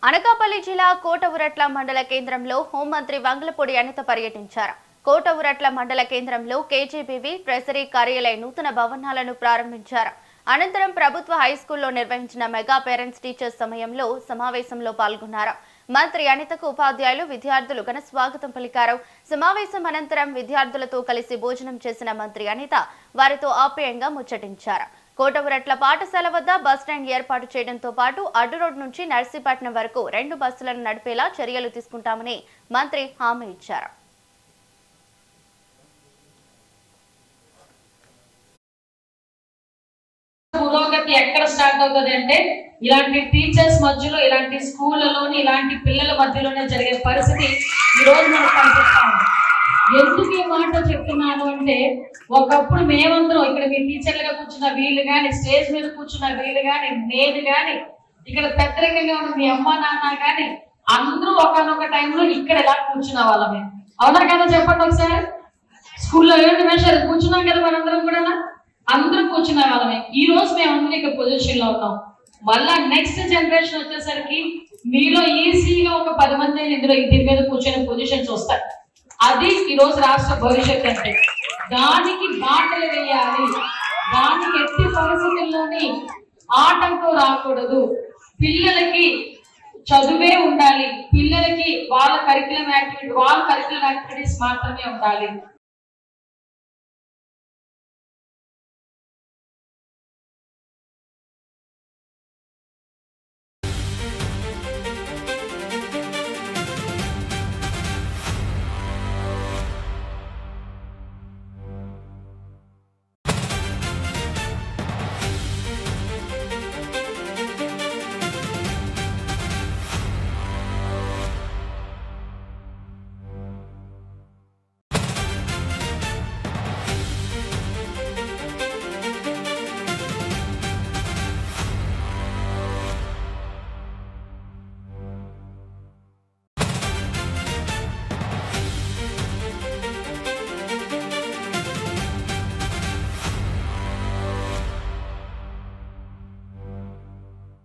అనకాపల్లి జిల్లా కోటవురట్ల మండల కేంద్రంలో హోంమంత్రి వంగలపూడి అనిత పర్యటించారు. కోటవురట్ల మండల కేంద్రంలో కేజీబీవీ ట్రెజరీ కార్యాలయ నూతన భవనాలను ప్రారంభించారు. అనంతరం ప్రభుత్వ హైస్కూల్లో నిర్వహించిన మెగా పేరెంట్స్ టీచర్స్ సమావేశంలో పాల్గొన్నారు. మంత్రి అనితకు ఉపాధ్యాయులు, విద్యార్థులు ఘన స్వాగతం పలికారు. సమావేశం అనంతరం విద్యార్థులతో కలిసి భోజనం చేసిన మంత్రి అనిత వారితో ఆప్యాయంగా ముచ్చటించారు. కోటవురట్ల పాఠశాల వద్ద బస్టాండ్ ఏర్పాటు చేయడంతో పాటు అడ్డు రోడ్ నుంచి నర్సీపట్నం వరకు 2 బస్సులను నడిపేలా చర్యలు తీసుకుంటామని మంత్రి హామీ ఇచ్చారు. పురోగతి ఎక్కడ స్టార్ట్ అవుతుంది అంటే ఇలాంటి టీచర్స్ మధ్యలో, ఇలాంటి స్కూళ్ళలోని, ఇలాంటి పిల్లల మధ్యలోనే జరిగే పరిస్థితి ఈ రోజు మనకు కనిపిస్తాం. ఎందుకు ఈ మాట చెప్తున్నాను అంటే, ఒకప్పుడు మేమందరం ఇక్కడ మీ టీచర్లుగా కూర్చున్న వీళ్ళు కానీ, స్టేజ్ మీద కూర్చున్న వీళ్ళు కానీ, నేను కానీ, ఇక్కడ పెద్దరికంగా ఉన్న మీ అమ్మ నాన్న కానీ, అందరూ ఒకనొక టైంలో ఇక్కడ ఎలా కూర్చున్న వాళ్ళమే. అవునా కదా? చెప్పండి ఒకసారి. స్కూల్లో 7 నిమిషాలు కూర్చున్నాం కదా మనందరం కూడా, అందరం కూర్చున్న వాళ్ళమే. ఈ రోజు మేమందరం ఇక్కడ పొజిషన్ లో ఉన్నాం. మళ్ళా నెక్స్ట్ జనరేషన్ వచ్చేసరికి మీలో ఈజీగా ఒక 10 మంది ఇందులో దీని మీద కూర్చొని పొజిషన్స్ వస్తాయి. అది ఈ రోజు రాష్ట్ర భవిష్యత్తు అంటే. దానికి బాటలు వేయాలి. దానికి ఎట్టి పరిస్థితుల్లోని ఆటంకం రాకూడదు. పిల్లలకి చదువే ఉండాలి. పిల్లలకి వాళ్ళ కరికులం యాక్టివిటీస్ మాత్రమే ఉండాలి.